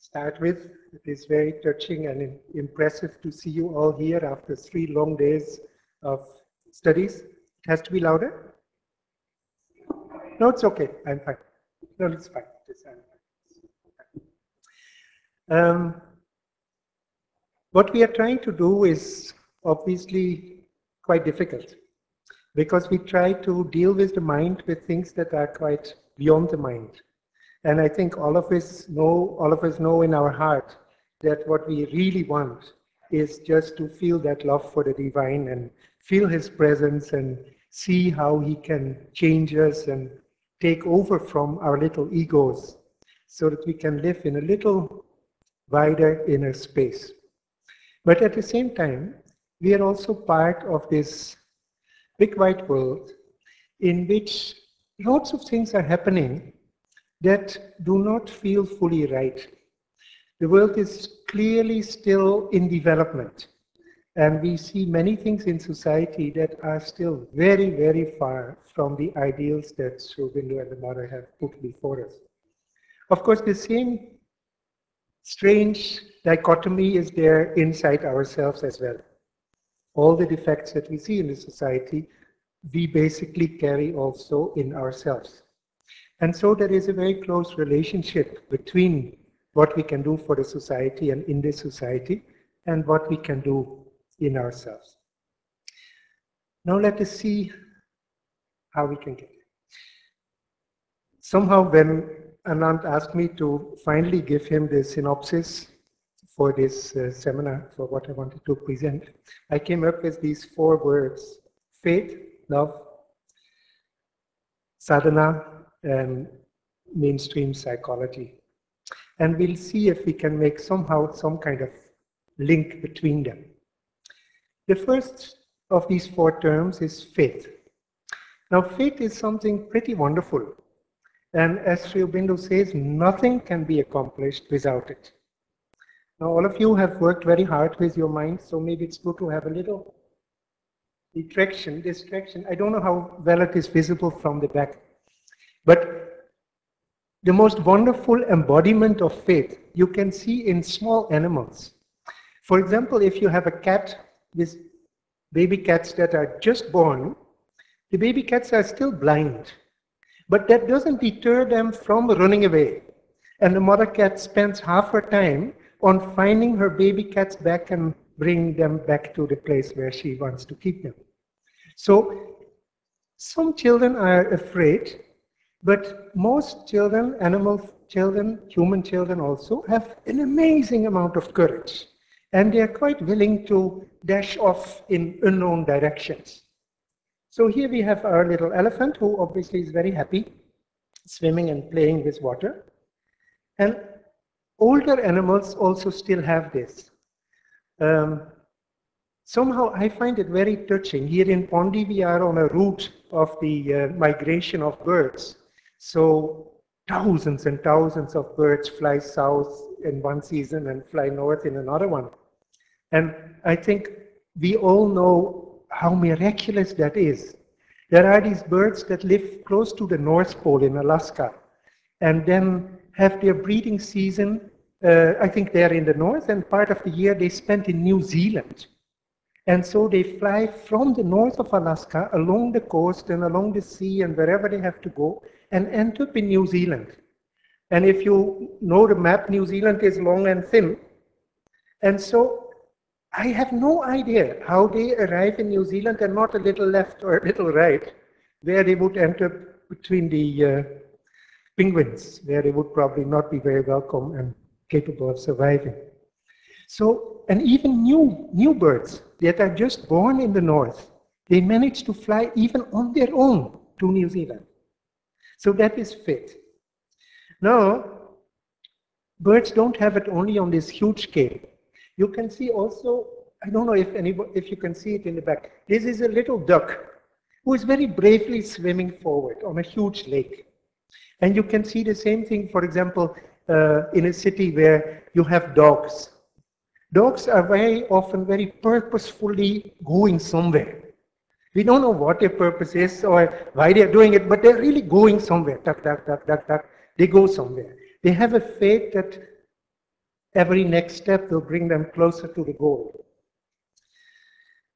start with. It is very touching and impressive to see you all here after 3 long days of studies. It has to be louder? No, it's okay. I'm fine. No, it's fine. What we are trying to do is obviously quite difficult, because we try to deal with the mind with things that are quite beyond the mind. And I think all of us know in our heart that what we really want is just to feel that love for the divine and feel his presence and see how he can change us and take over from our little egos so that we can live in a little wider inner space. But at the same time, we are also part of this big wide world in which lots of things are happening that do not feel fully right. The world is clearly still in development, and we see many things in society that are still very, very far from the ideals that Aurobindo and the Mother have put before us. Of course, the same strange dichotomy is there inside ourselves as well. All the defects that we see in the society, we basically carry also in ourselves. And so there is a very close relationship between what we can do for the society and in the society and what we can do in ourselves. Now let us see how we can get it. Somehow when Anand asked me to finally give him the synopsis for this seminar, for what I wanted to present, I came up with these 4 words: faith, love, sadhana, and mainstream psychology. And we'll see if we can make somehow some kind of link between them. The first of these 4 terms is faith. Now, faith is something pretty wonderful. And as Aurobindo says, nothing can be accomplished without it. Now, all of you have worked very hard with your mind, so maybe it's good to have a little distraction. I don't know how well it is visible from the back. But the most wonderful embodiment of faith you can see in small animals. For example, if you have a cat with baby cats that are just born, the baby cats are still blind. But that doesn't deter them from running away. And the mother cat spends half her time on finding her baby cats back and bringing them back to the place where she wants to keep them. So some children are afraid, but most children, animal children, human children also, have an amazing amount of courage. And they are quite willing to dash off in unknown directions. So here we have our little elephant, who obviously is very happy, swimming and playing with water. And older animals also still have this. Somehow I find it very touching. Here in Pondicherry, we are on a route of the migration of birds. So thousands and thousands of birds fly south in one season and fly north in another one. And I think we all know how miraculous that is. There are these birds that live close to the North Pole in Alaska and then have their breeding season, I think they're in the north, and part of the year they spend in New Zealand. And so they fly from the north of Alaska along the coast and along the sea and wherever they have to go and end up in New Zealand. And if you know the map, New Zealand is long and thin. And so I have no idea how they arrive in New Zealand and not a little left or a little right, where they would end up between the penguins, where they would probably not be very welcome and capable of surviving. So, and even new birds that are just born in the north, they manage to fly even on their own to New Zealand. So that is faith. Now, birds don't have it only on this huge scale. You can see also, I don't know if you can see it in the back, this is a little duck who is very bravely swimming forward on a huge lake. And you can see the same thing, for example, in a city where you have dogs. Dogs are very often very purposefully going somewhere. We don't know what their purpose is or why they're doing it, but they're really going somewhere. Duck, duck, duck, duck, duck. They go somewhere. They have a faith that every next step will bring them closer to the goal.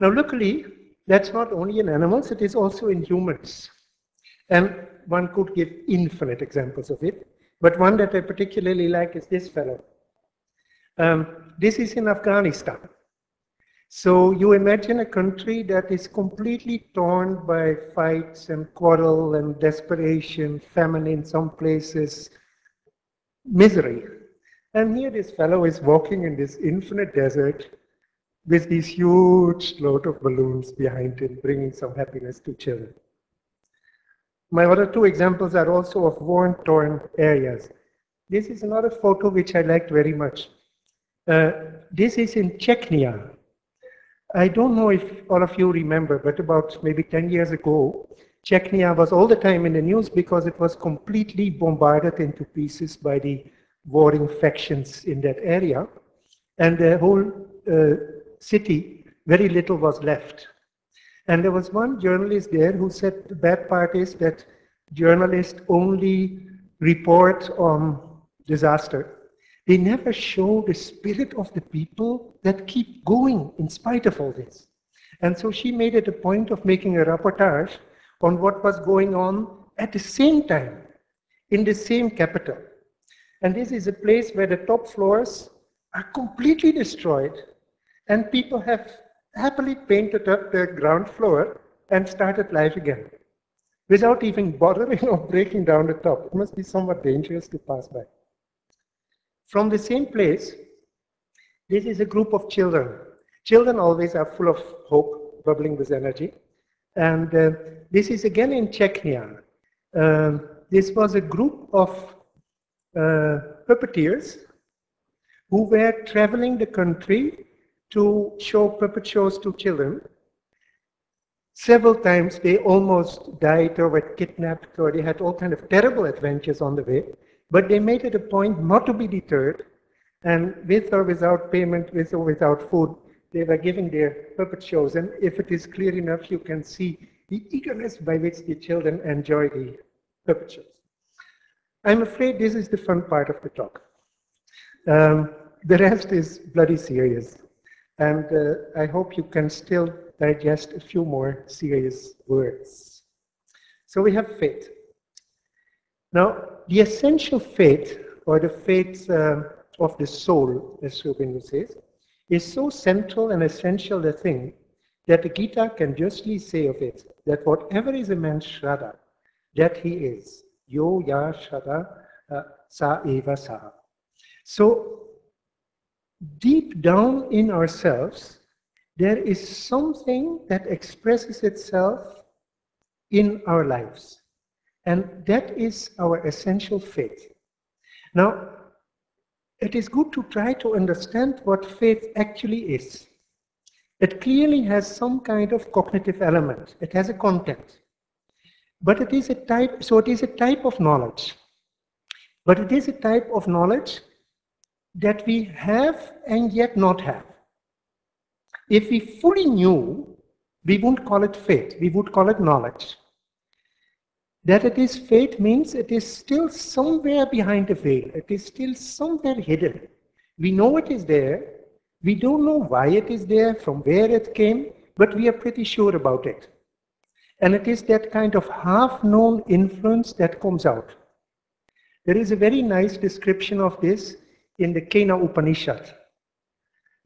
Now, luckily, that's not only in animals, it is also in humans. And one could give infinite examples of it, but one that I particularly like is this fellow. This is in Afghanistan. So you imagine a country that is completely torn by fights and quarrel and desperation, famine in some places, misery. And here this fellow is walking in this infinite desert with these huge load of balloons behind him, bringing some happiness to children. My other two examples are also of war-torn areas. This is another photo which I liked very much. This is in Chechnya. I don't know if all of you remember, but about maybe 10 years ago, Chechnya was all the time in the news because it was completely bombarded into pieces by the warring factions in that area. And the whole city, very little was left. And there was one journalist there who said the bad part is that journalists only report on disaster. They never show the spirit of the people that keep going in spite of all this. And so she made it a point of making a reportage on what was going on at the same time in the same capital. And this is a place where the top floors are completely destroyed and people have happily painted up the ground floor and started life again without even bothering or breaking down the top. It must be somewhat dangerous to pass by. From the same place, this is a group of children. Children always are full of hope, bubbling with energy. And this is again in Chechnya. This was a group of puppeteers who were traveling the country to show puppet shows to children. Several times they almost died or were kidnapped or they had all kinds of terrible adventures on the way. But they made it a point not to be deterred, and with or without payment, with or without food, they were giving their puppet shows. And if it is clear enough, you can see the eagerness by which the children enjoy the puppet shows. I'm afraid this is the fun part of the talk. The rest is bloody serious. And I hope you can still digest a few more serious words. So we have faith. Now, the essential faith, or the faith of the soul, as Aurobindo says, is so central and essential a thing that the Gita can justly say of it that whatever is a man's shraddha, that he is. Yo ya shraddha sa eva sa. So, deep down in ourselves, there is something that expresses itself in our lives. And that is our essential faith. Now, it is good to try to understand what faith actually is. It clearly has some kind of cognitive element. It has a content. But it is a type, so it is a type of knowledge. But it is a type of knowledge that we have and yet not have. If we fully knew, we wouldn't call it faith, we would call it knowledge. That it is faith means it is still somewhere behind the veil. It is still somewhere hidden. We know it is there. We don't know why it is there, from where it came, but we are pretty sure about it. And it is that kind of half-known influence that comes out. There is a very nice description of this in the Kena Upanishad.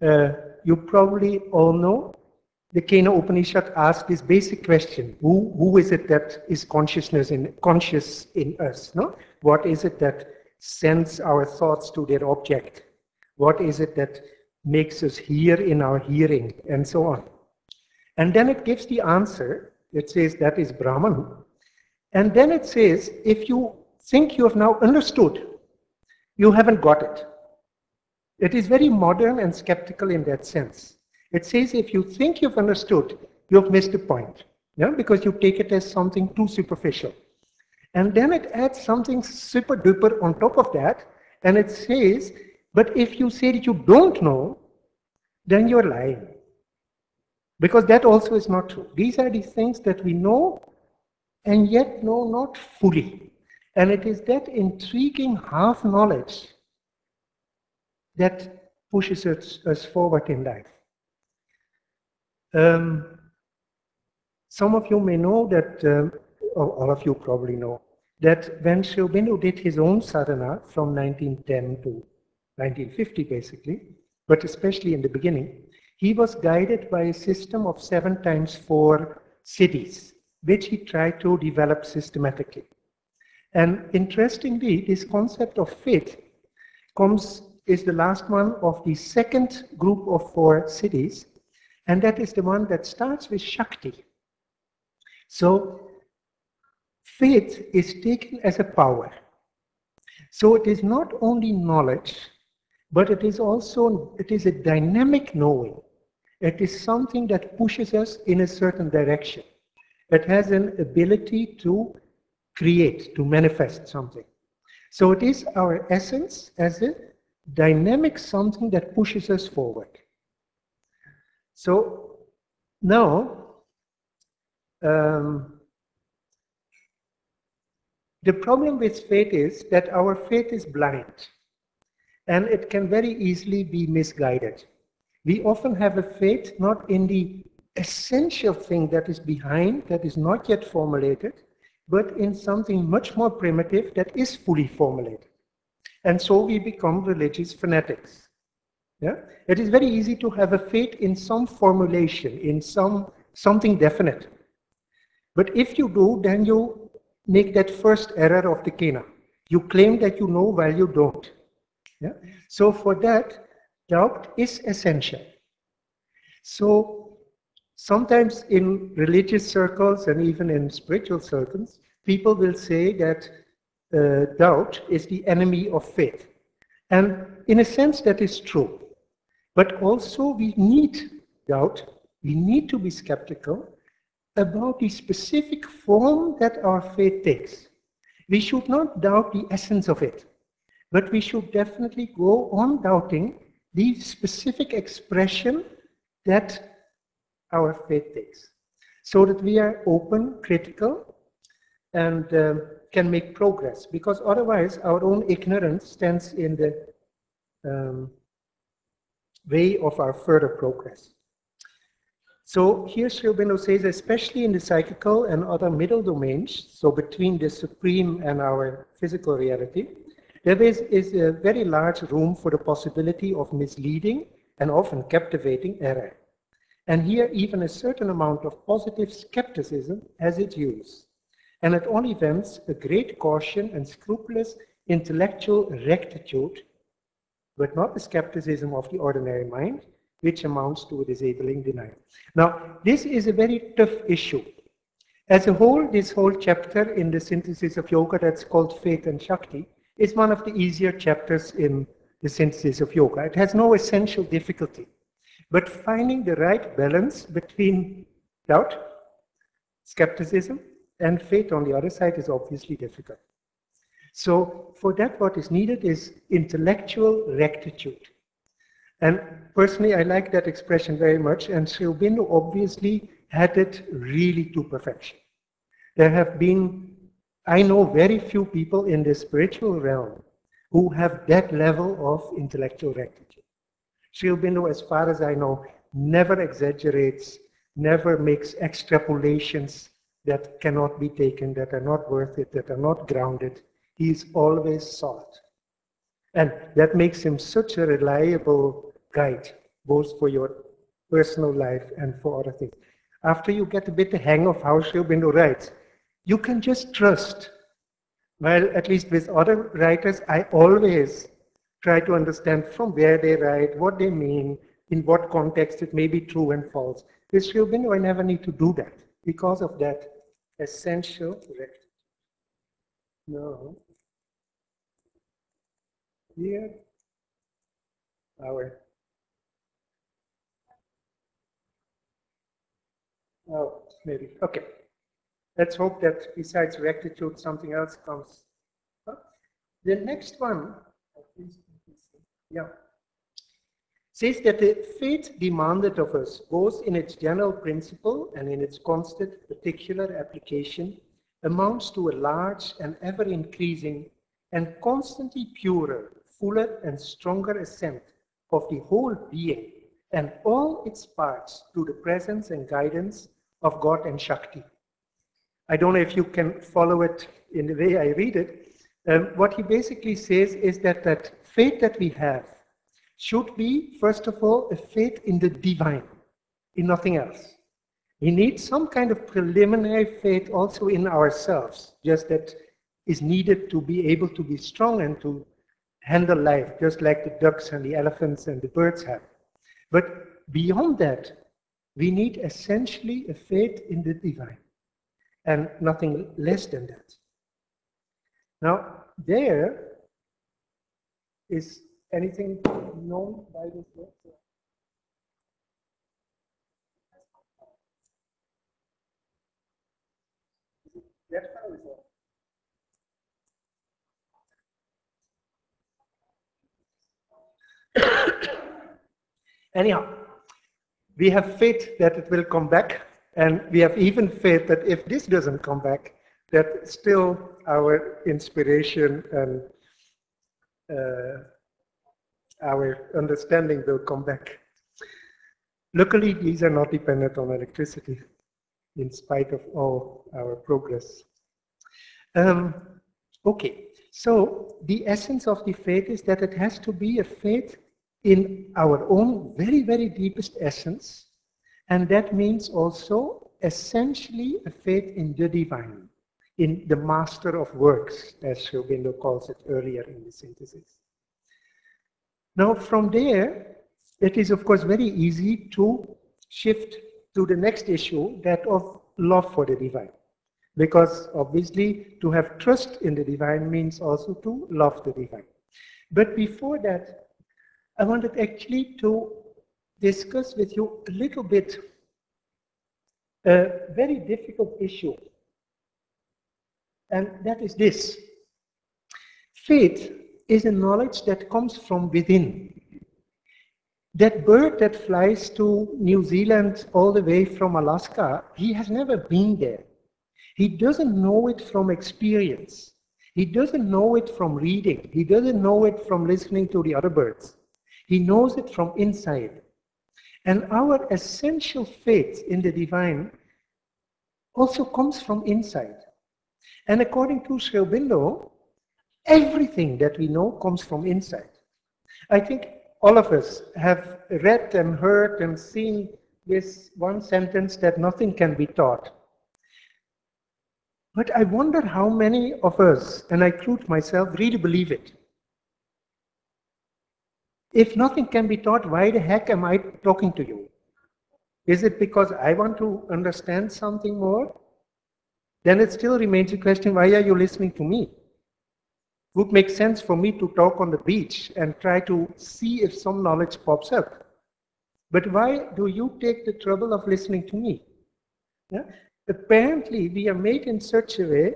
You probably all know the Kena Upanishad asks this basic question: who is it that is conscious in us? No? What is it that sends our thoughts to their object? What is it that makes us hear in our hearing, and so on? And then it gives the answer. It says that is Brahman. And then it says, if you think you have now understood, you haven't got it. It is very modern and skeptical in that sense. It says if you think you've understood, you've missed the point, yeah? Because you take it as something too superficial. And then it adds something super duper on top of that, and it says, but if you say that you don't know, then you're lying. Because that also is not true. These are the things that we know and yet know not fully. And it is that intriguing half knowledge that pushes us forward in life. Some of you may know that, or all of you probably know, that when Sri Aurobindo did his own sadhana from 1910 to 1950 basically, but especially in the beginning, he was guided by a system of 7 times 4 cities, which he tried to develop systematically. And interestingly, this concept of faith is the last one of the second group of 4 cities, and that is the one that starts with Shakti. So faith is taken as a power. So it is not only knowledge, but it is a dynamic knowing. It is something that pushes us in a certain direction. It has an ability to create, to manifest something. So it is our essence as a dynamic something that pushes us forward. So now, the problem with faith is that our faith is blind, and it can very easily be misguided. We often have a faith not in the essential thing that is behind, that is not yet formulated, but in something much more primitive that is fully formulated. And so we become religious fanatics. Yeah? It is very easy to have a faith in some formulation, in something definite. But if you do, then you make that first error of the Kena. You claim that you know while you don't. Yeah? So for that, doubt is essential. So sometimes in religious circles and even in spiritual circles, people will say that doubt is the enemy of faith. And in a sense, that is true. But also we need doubt, we need to be skeptical about the specific form that our faith takes. We should not doubt the essence of it, but we should definitely go on doubting the specific expression that our faith takes, so that we are open, critical, and can make progress, because otherwise our own ignorance stands in the way of our further progress. So here Sri Aurobindo says, especially in the psychical and other middle domains, so between the supreme and our physical reality, there is a very large room for the possibility of misleading and often captivating error. And here even a certain amount of positive skepticism has its use. And at all events, a great caution and scrupulous intellectual rectitude, but not the skepticism of the ordinary mind, which amounts to a disabling denial. Now, this is a very tough issue. As a whole, this whole chapter in the synthesis of yoga that's called Faith and Shakti is one of the easier chapters in the synthesis of yoga. It has no essential difficulty. But finding the right balance between doubt, skepticism, and faith on the other side is obviously difficult. So for that, what is needed is intellectual rectitude. And personally, I like that expression very much, and Sri Aurobindo obviously had it really to perfection. There have been, I know very few people in the spiritual realm who have that level of intellectual rectitude. Sri Aurobindo, as far as I know, never exaggerates, never makes extrapolations that cannot be taken, that are not worth it, that are not grounded. He is always solid. And that makes him such a reliable guide, both for your personal life and for other things. After you get a bit the hang of how Sri Aurobindo writes, you can just trust. Well, at least with other writers, I always try to understand from where they write, what they mean, in what context it may be true and false. With Sri Aurobindo, I never need to do that because of that essential rectitude. Now, here, oh, maybe, okay. Let's hope that besides rectitude, something else comes. The next one, yeah, says that the faith demanded of us, both in its general principle and in its constant particular application, amounts to a large and ever-increasing and constantly purer, fuller and stronger assent of the whole being and all its parts to the presence and guidance of God and Shakti. I don't know if you can follow it in the way I read it. What he basically says is that that faith that we have should be, first of all, a faith in the divine, in nothing else. We need some kind of preliminary faith also in ourselves, just that is needed to be able to be strong and to handle life, just like the ducks and the elephants and the birds have. But beyond that, we need essentially a faith in the divine, and nothing less than that. Now, there is anything known by this word? That fellow is Anyhow, we have faith that it will come back, and we have even faith that if this doesn't come back, that still our inspiration and our understanding will come back. Luckily, these are not dependent on electricity, in spite of all our progress. Okay, so the essence of the faith is that it has to be a faith in our own very, very deepest essence, and that means also essentially a faith in the divine, in the master of works, as Aurobindo calls it earlier in the synthesis. Now, from there, it is of course very easy to shift to the next issue, that of love for the divine. Because obviously, to have trust in the divine means also to love the divine. But before that, I wanted actually to discuss with you a little bit a very difficult issue. And that is this. Faith is a knowledge that comes from within. That bird that flies to New Zealand all the way from Alaska, he has never been there. He doesn't know it from experience. He doesn't know it from reading. He doesn't know it from listening to the other birds. He knows it from inside. And our essential faith in the divine also comes from inside. And according to Aurobindo, everything that we know comes from inside. I think all of us have read and heard and seen this one sentence that nothing can be taught. But I wonder how many of us, and I include myself, really believe it. If nothing can be taught, why the heck am I talking to you? Is it because I want to understand something more? Then it still remains a question, why are you listening to me? It would make sense for me to talk on the beach and try to see if some knowledge pops up. But why do you take the trouble of listening to me? Yeah? Apparently, we are made in such a way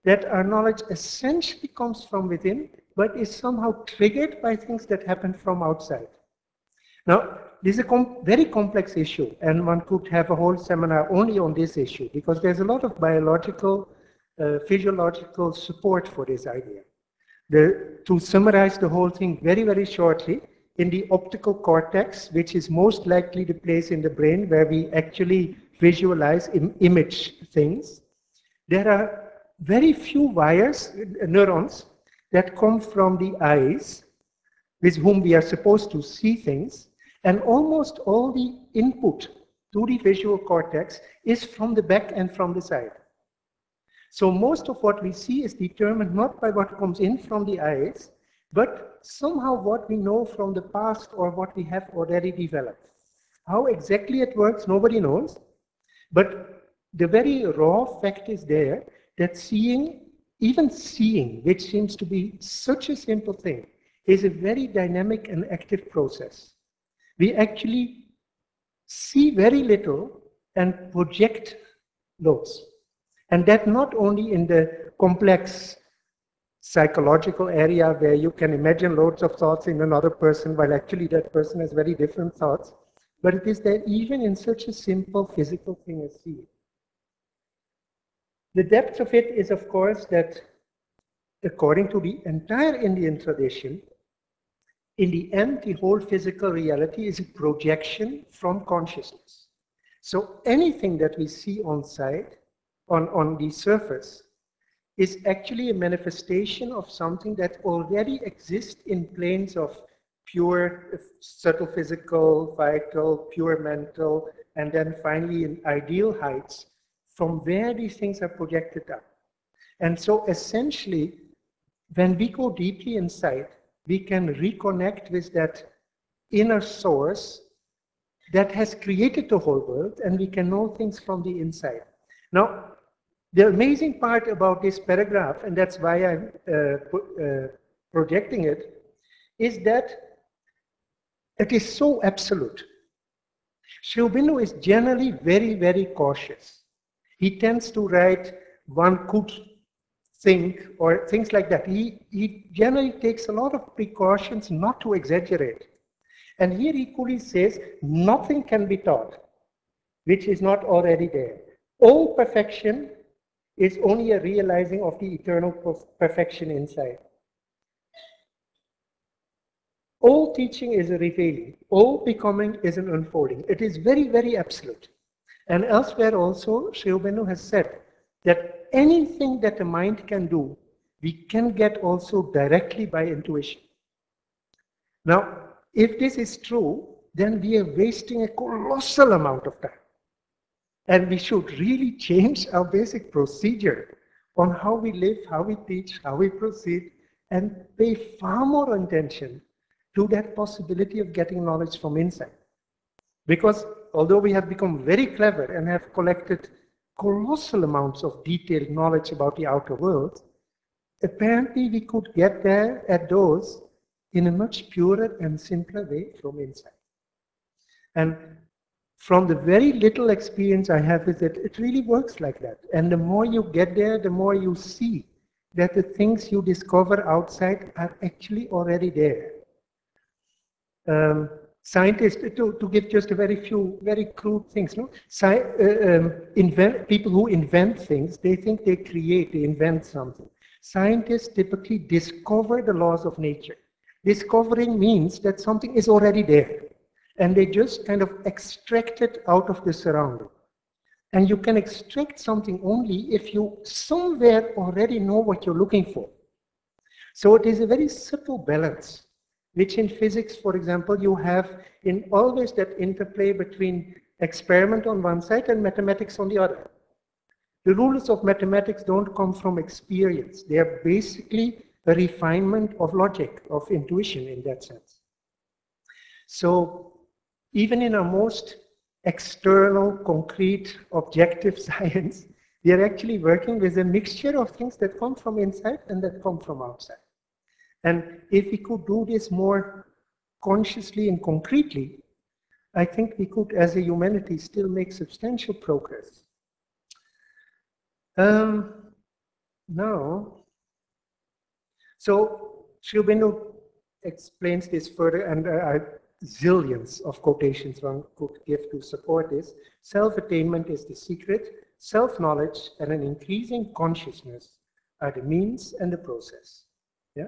that our knowledge essentially comes from within, but is somehow triggered by things that happen from outside. Now, this is a very complex issue, and one could have a whole seminar only on this issue, because there's a lot of biological, physiological support for this idea. To summarize the whole thing very, very shortly, in the optical cortex, which is most likely the place in the brain where we actually visualize, image things, there are very few wires, neurons, that come from the eyes, with whom we are supposed to see things, and almost all the input to the visual cortex is from the back and from the side. So most of what we see is determined not by what comes in from the eyes, but somehow what we know from the past or what we have already developed. How exactly it works, nobody knows. But the very raw fact is there that seeing, even seeing, which seems to be such a simple thing, is a very dynamic and active process. We actually see very little and project loads. And that not only in the complex psychological area where you can imagine loads of thoughts in another person while actually that person has very different thoughts, but it is there even in such a simple physical thing as seeing. The depth of it is, of course, that according to the entire Indian tradition, in the end, the whole physical reality is a projection from consciousness. So anything that we see on the surface, is actually a manifestation of something that already exists in planes of pure, subtle physical, vital, pure mental, and then finally in ideal heights, from where these things are projected up. And so essentially, when we go deeply inside, we can reconnect with that inner source that has created the whole world, and we can know things from the inside. Now, the amazing part about this paragraph, and that's why I'm projecting it, is that it is so absolute. Sri Aurobindo is generally very, very cautious. He tends to write, one could think, or things like that. He generally takes a lot of precautions not to exaggerate. And here equally says, nothing can be taught which is not already there. All perfection is only a realizing of the eternal perfection inside. All teaching is a revealing. All becoming is an unfolding. It is very, very absolute. And elsewhere also, Sri Aurobindo has said that anything that the mind can do, we can get also directly by intuition. Now, if this is true, then we are wasting a colossal amount of time. And we should really change our basic procedure on how we live, how we teach, how we proceed, and pay far more attention to that possibility of getting knowledge from inside. Because although we have become very clever and have collected colossal amounts of detailed knowledge about the outer world, apparently we could get there at those in a much purer and simpler way from inside. And from the very little experience I have with it, it really works like that. And the more you get there, the more you see that the things you discover outside are actually already there. Scientists, to give just a very few very crude things, no? People who invent things, they think they create, they invent something. Scientists typically discover the laws of nature. Discovering means that something is already there, and they just kind of extract it out of the surrounding. And you can extract something only if you somewhere already know what you're looking for. So it is a very subtle balance, which in physics, for example, you have in always that interplay between experiment on one side and mathematics on the other. The rules of mathematics don't come from experience. They are basically a refinement of logic, of intuition in that sense. So even in our most external, concrete, objective science, we are actually working with a mixture of things that come from inside and that come from outside. And if we could do this more consciously and concretely, I think we could, as a humanity, still make substantial progress. Now, so Sri Aurobindo explains this further, and zillions of quotations one could give to support this. Self-attainment is the secret. Self-knowledge and an increasing consciousness are the means and the process. Yeah.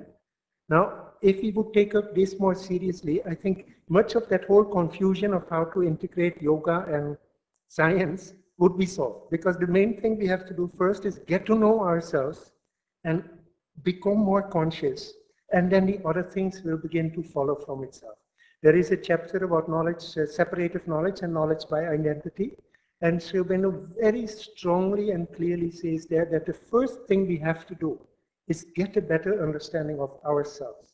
Now, if we would take up this more seriously, I think much of that whole confusion of how to integrate yoga and science would be solved. Because the main thing we have to do first is get to know ourselves and become more conscious. And then the other things will begin to follow from itself. There is a chapter about knowledge, separative knowledge and knowledge by identity. And Sri Aurobindo very strongly and clearly says there that the first thing we have to do is get a better understanding of ourselves.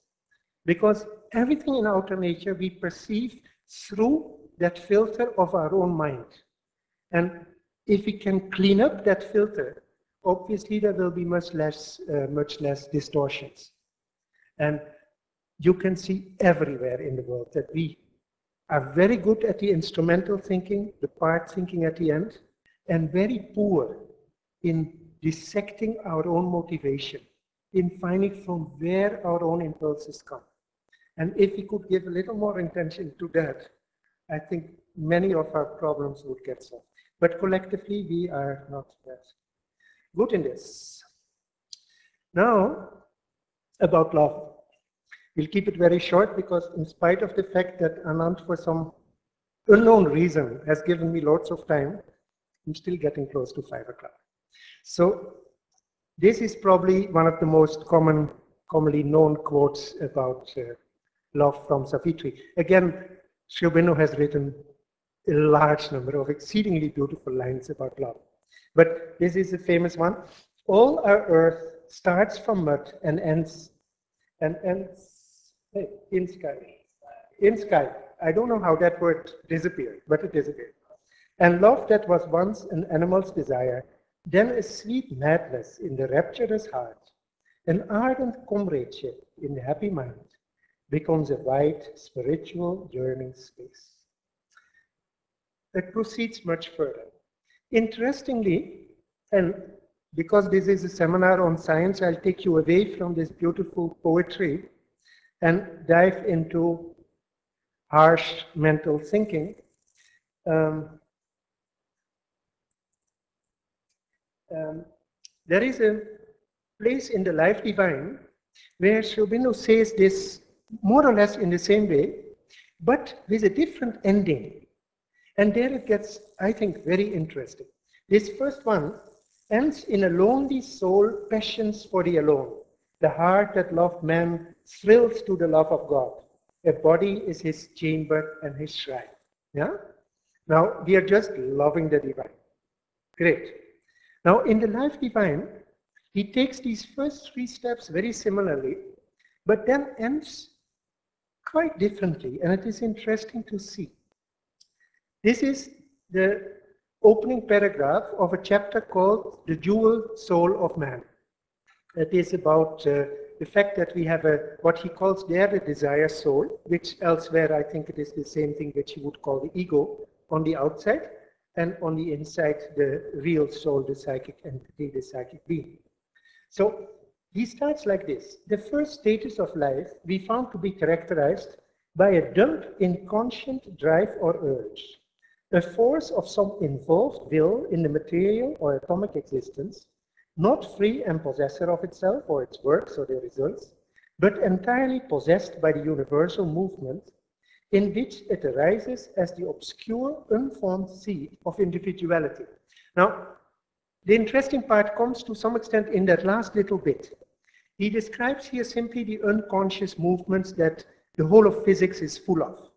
Because everything in outer nature we perceive through that filter of our own mind. And if we can clean up that filter, obviously there will be much less distortions. And you can see everywhere in the world that we are very good at the instrumental thinking, the part thinking at the end, and very poor in dissecting our own motivation, in finding from where our own impulses come. And if we could give a little more attention to that, I think many of our problems would get solved. But collectively, we are not that good in this. Now, about love. We'll keep it very short because in spite of the fact that Anand, for some unknown reason, has given me lots of time, I'm still getting close to 5 o'clock. So this is probably one of the most commonly known quotes about love from Savitri. Again, Sri Aurobindo has written a large number of exceedingly beautiful lines about love. But this is a famous one. All our earth starts from mud and ends in sky. In sky. I don't know how that word disappeared, but it disappeared. And love that was once an animal's desire, then a sweet madness in the rapturous heart, an ardent comradeship in the happy mind, becomes a wide spiritual yearning space. It proceeds much further. Interestingly, and because this is a seminar on science, I'll take you away from this beautiful poetry and dive into harsh mental thinking. There is a place in the Life Divine where Sri Aurobindo says this more or less in the same way, but with a different ending. And there it gets, I think, very interesting. This first one ends in a lonely soul passions for the alone. The heart that loved man thrills to the love of God. A body is his chamber and his shrine. Yeah? Now, we are just loving the divine. Great. Now, in the Life Divine, he takes these first 3 steps very similarly, but then ends quite differently, and it is interesting to see. This is the opening paragraph of a chapter called The Dual Soul of Man. It is about the fact that we have what he calls there the desire soul, which elsewhere I think it is the same thing which he would call the ego on the outside, and on the inside the real soul, the psychic entity, the psychic being. So he starts like this. The first status of life we found to be characterized by a dump inconscient drive or urge, a force of some involved will in the material or atomic existence, not free and possessor of itself or its works or their results, but entirely possessed by the universal movement in which it arises as the obscure, unformed seed of individuality. Now, the interesting part comes to some extent in that last little bit. He describes here simply the unconscious movements that the whole of physics is full of.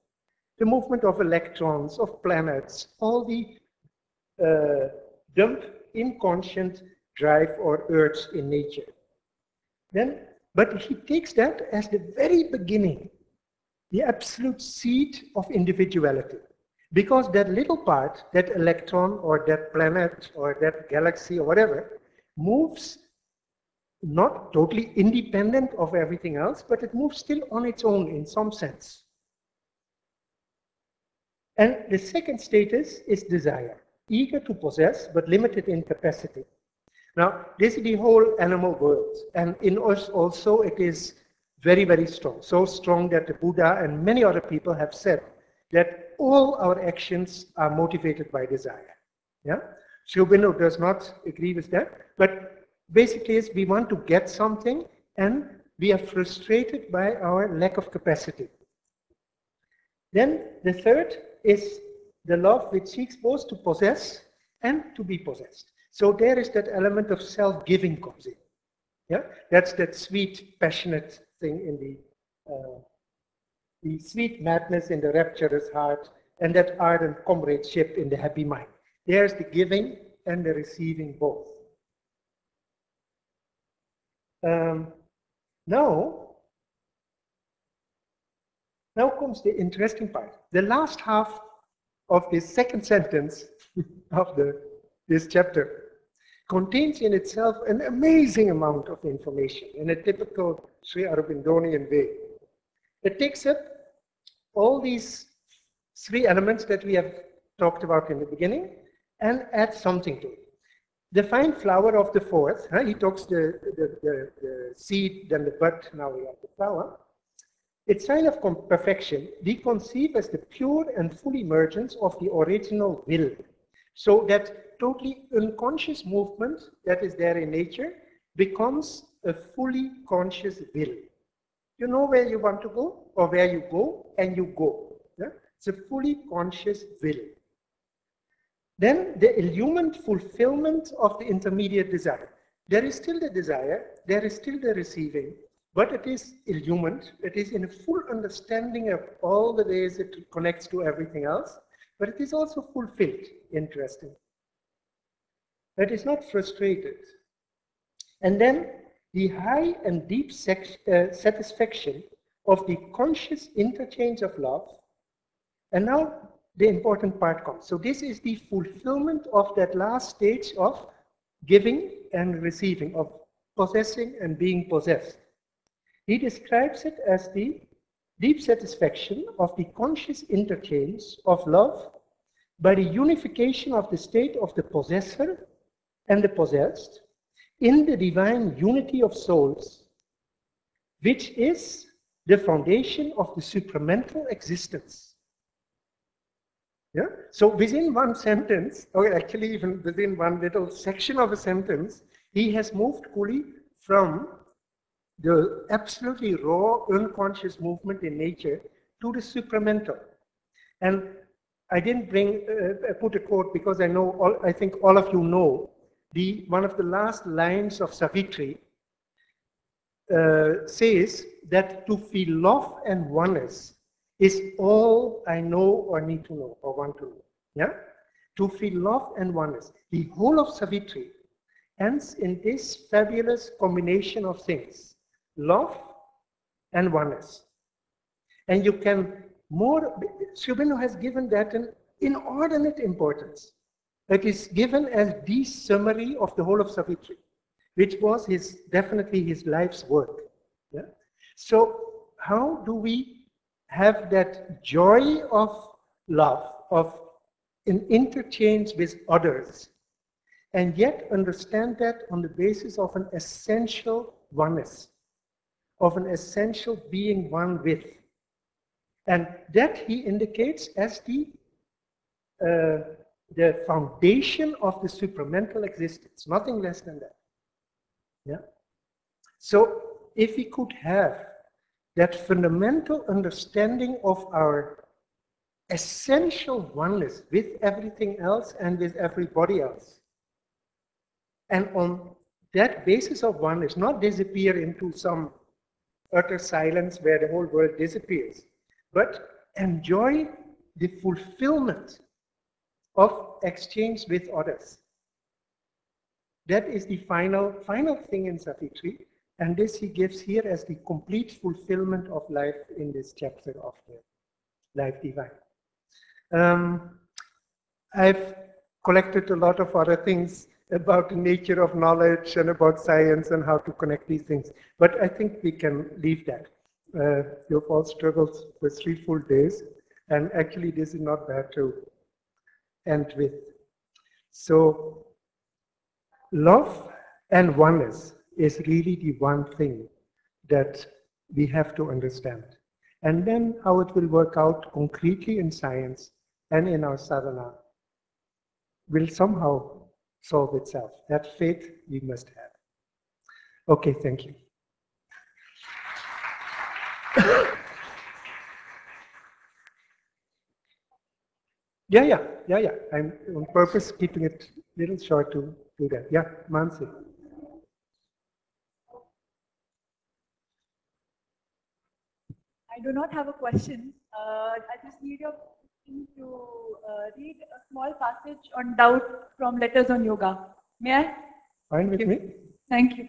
The movement of electrons, of planets, all the dump inconscient drive or urge in nature. But he takes that as the very beginning, the absolute seed of individuality. Because that little part, that electron or that planet or that galaxy or whatever, moves not totally independent of everything else, but it moves still on its own in some sense. And the second status is desire, eager to possess but limited in capacity. Now, this is the whole animal world, and in us also it is very, very strong. So strong that the Buddha and many other people have said that all our actions are motivated by desire. Yeah? Sri Aurobindo does not agree with that, but basically is we want to get something and we are frustrated by our lack of capacity. Then the third is the love which seeks both to possess and to be possessed. So there is that element of self-giving comes in. Yeah? That's that sweet, passionate thing in the sweet madness in the rapturous heart and that ardent comradeship in the happy mind. There's the giving and the receiving both. Now comes the interesting part. The last half of this second sentence of this chapter contains in itself an amazing amount of information in a typical Sri Aurobindonian way. It takes up all these 3 elements that we have talked about in the beginning and adds something to it. The fine flower of the fourth, he talks the seed, then the bud, now we have the flower. Its sign of perfection we conceive as the pure and full emergence of the original will. So that totally unconscious movement that is there in nature becomes a fully conscious will. You know where you want to go or where you go, and you go. Yeah? It's a fully conscious will. Then the illumined fulfillment of the intermediate desire. There is still the desire, there is still the receiving, but it is illumined. It is in a full understanding of all the ways it connects to everything else, but it is also fulfilled. Interesting. It is not frustrated. And then the high and deep satisfaction of the conscious interchange of love. And now the important part comes. So this is the fulfillment of that last stage of giving and receiving, of possessing and being possessed. He describes it as the deep satisfaction of the conscious interchange of love by the unification of the state of the possessor and the possessed in the divine unity of souls, which is the foundation of the supramental existence. Yeah? So within one sentence, or actually even within one little section of a sentence, he has moved fully from the absolutely raw, unconscious movement in nature to the supramental. And I didn't put a quote because I think all of you know one of the last lines of Savitri says that to feel love and oneness is all I know or need to know or want to know. Yeah? To feel love and oneness. The whole of Savitri ends in this fabulous combination of things. Love and oneness. And you can Sri Aurobindo has given that an inordinate importance. It is given as the summary of the whole of Savitri, which was definitely his life's work. Yeah? So how do we have that joy of love, of an interchange with others, and yet understand that on the basis of an essential oneness, of an essential being one with? And that he indicates as the foundation of the supramental existence, nothing less than that. Yeah? So if we could have that fundamental understanding of our essential oneness with everything else and with everybody else, and on that basis of oneness, not disappear into some utter silence where the whole world disappears, but enjoy the fulfillment of exchange with others. That is the final thing in Savitri, and this he gives here as the complete fulfillment of life in this chapter of the Life Divine. I've collected a lot of other things about the nature of knowledge and about science and how to connect these things, but I think we can leave that. You've all struggled for 3 full days, and actually this is not bad to end with. So love and oneness is really the one thing that we have to understand. And then how it will work out concretely in science and in our sadhana will somehow solve itself. That faith we must have. Okay, thank you. Yeah. I'm on purpose keeping it a little short to do that. Yeah, Mansi. I do not have a question. I just need your permission to read a small passage on doubt from Letters on Yoga. May I? Fine with me. Thank you.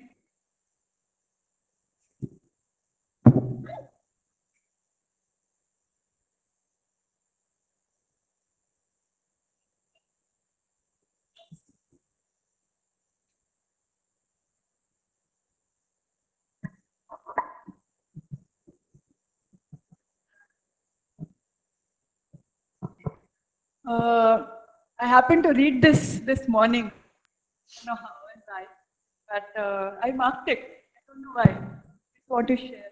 I happened to read this morning. I don't know how and why, but I marked it. I don't know why. I just want to share.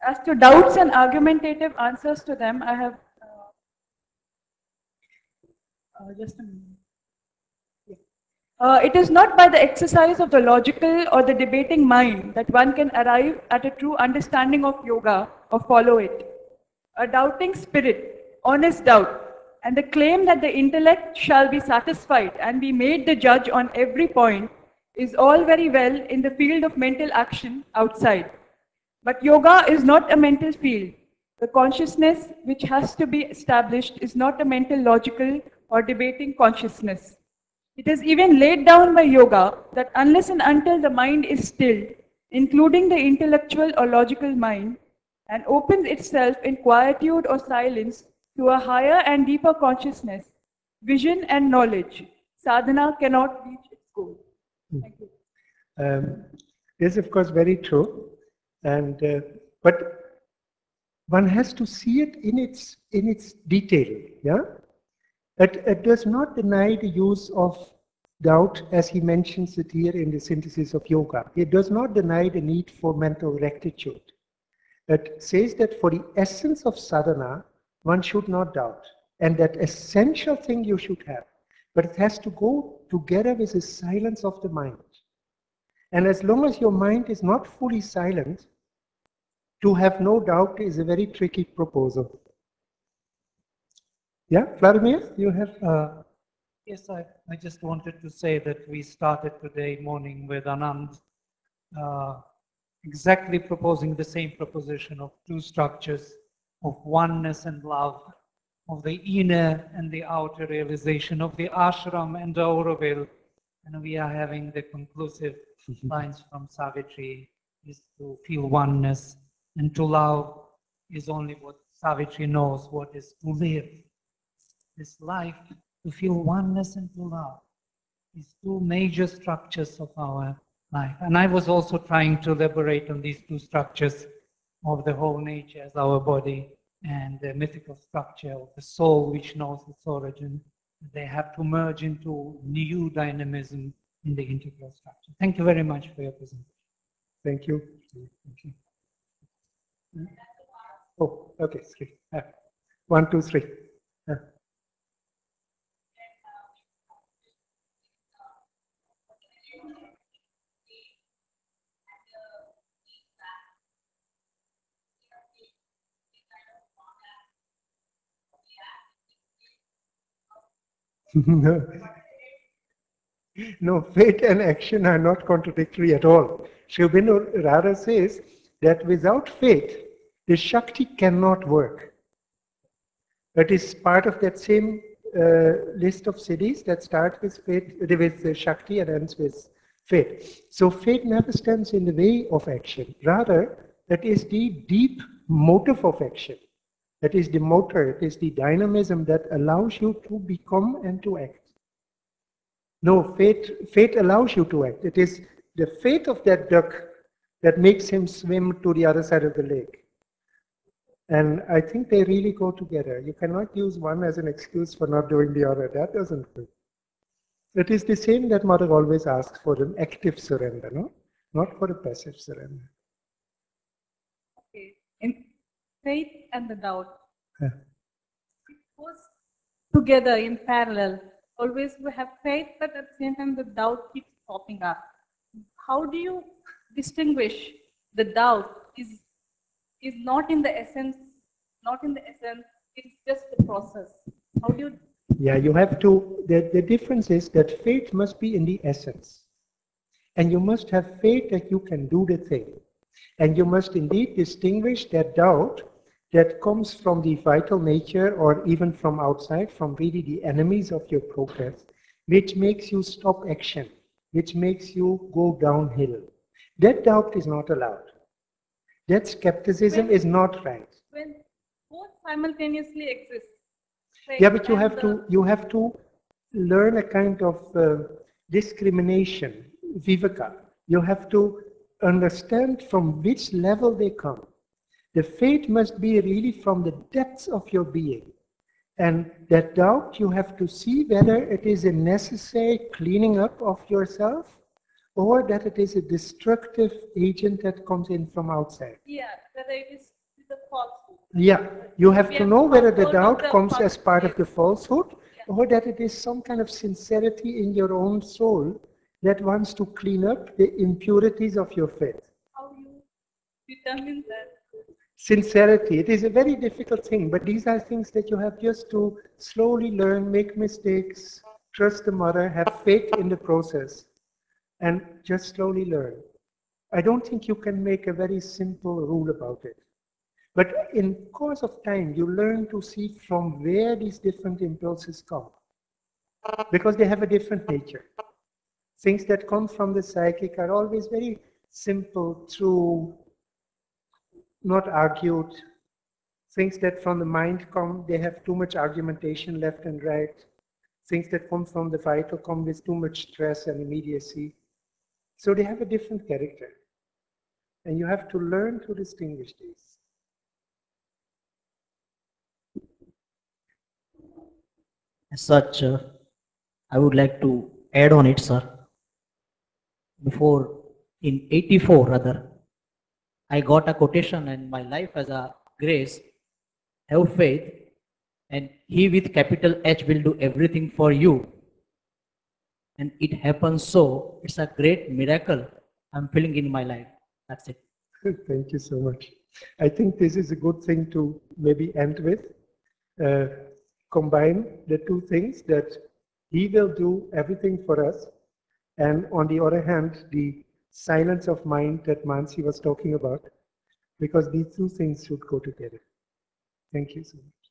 As to doubts and argumentative answers to them, I have just a minute. It is not by the exercise of the logical or the debating mind that one can arrive at a true understanding of yoga or follow it. A doubting spirit, honest doubt, and the claim that the intellect shall be satisfied and be made the judge on every point is all very well in the field of mental action outside. But yoga is not a mental field. The consciousness which has to be established is not a mental, logical, or debating consciousness. It is even laid down by yoga that unless and until the mind is stilled, including the intellectual or logical mind, and opens itself in quietude or silence to a higher and deeper consciousness, vision and knowledge, sadhana cannot reach its goal. Thank you. This is of course very true, and but one has to see it in its detail. Yeah, it does not deny the use of doubt, as he mentions it here in the synthesis of yoga. It does not deny the need for mental rectitude. It says that for the essence of sadhana, one should not doubt, and that essential thing you should have. But it has to go together with the silence of the mind. And as long as your mind is not fully silent, to have no doubt is a very tricky proposal. Yeah, Vladimir, you have? Yes, I just wanted to say that we started today morning with Anand exactly proposing the same proposition of two structures of oneness and love, of the inner and the outer realization, of the ashram and the Auroville. And we are having the conclusive lines from Savitri is to feel oneness, and to love is only what Savitri knows, what is to live. This life, to feel oneness and to love, these two major structures of our life. And I was also trying to elaborate on these two structures of the whole nature as our body and the mythical structure of the soul which knows its origin. They have to merge into new dynamism in the integral structure. Thank you very much for your presentation. Thank you. Thank you. Oh, okay, 3. 1, 2, 3. No, fate and action are not contradictory at all. Sri Aurobindo rather says that without fate, the Shakti cannot work. It is part of that same list of cities that start with fate, with Shakti and ends with fate. So fate never stands in the way of action. Rather, that is the deep motive of action. That is the motor, it is the dynamism that allows you to become and to act. No, fate allows you to act. It is the fate of that duck that makes him swim to the other side of the lake. And I think they really go together. You cannot use one as an excuse for not doing the other. That doesn't work. It is the same that Mother always asks for an active surrender, no? Not for a passive surrender. Okay. In faith and the doubt, Yeah. it goes together in parallel. Always we have faith, but at the same time the doubt keeps popping up. How do you distinguish the doubt is not in the essence, it's just the process? How do you? Yeah, you have to, the difference is that faith must be in the essence. And you must have faith that you can do the thing. And you must indeed distinguish that doubt that comes from the vital nature or even from outside, from really the enemies of your progress, which makes you stop action, which makes you go downhill. That doubt is not allowed. That skepticism is not right. When both simultaneously exist. Yeah, but you have to learn a kind of discrimination, viveka. You have to understand from which level they come. The faith must be really from the depths of your being. And that doubt, you have to see whether it is a necessary cleaning up of yourself or that it is a destructive agent that comes in from outside. Yeah, whether it is the falsehood. Yeah, you have to know whether the doubt comes as part of the falsehood or that it is some kind of sincerity in your own soul that wants to clean up the impurities of your faith. How you determine that? Sincerity, it is a very difficult thing, but these are things that you have just to slowly learn, make mistakes, trust the mother, have faith in the process, and just slowly learn. I don't think you can make a very simple rule about it. But in course of time, you learn to see from where these different impulses come, because they have a different nature. Things that come from the psychic are always very simple, true, not argued. Things that from the mind come, they have too much argumentation left and right. Things that come from the vital come with too much stress and immediacy. So they have a different character. And you have to learn to distinguish these. As such, I would like to add on it, sir. Before, in 84 rather, I got a quotation in my life as a grace, have faith, and he with capital H will do everything for you. And it happens so, it's a great miracle I'm feeling in my life. That's it. Thank you so much. I think this is a good thing to maybe end with. Combine the two things, that he will do everything for us, and on the other hand, the silence of mind that Mansi was talking about, because these two things should go together. Thank you so much.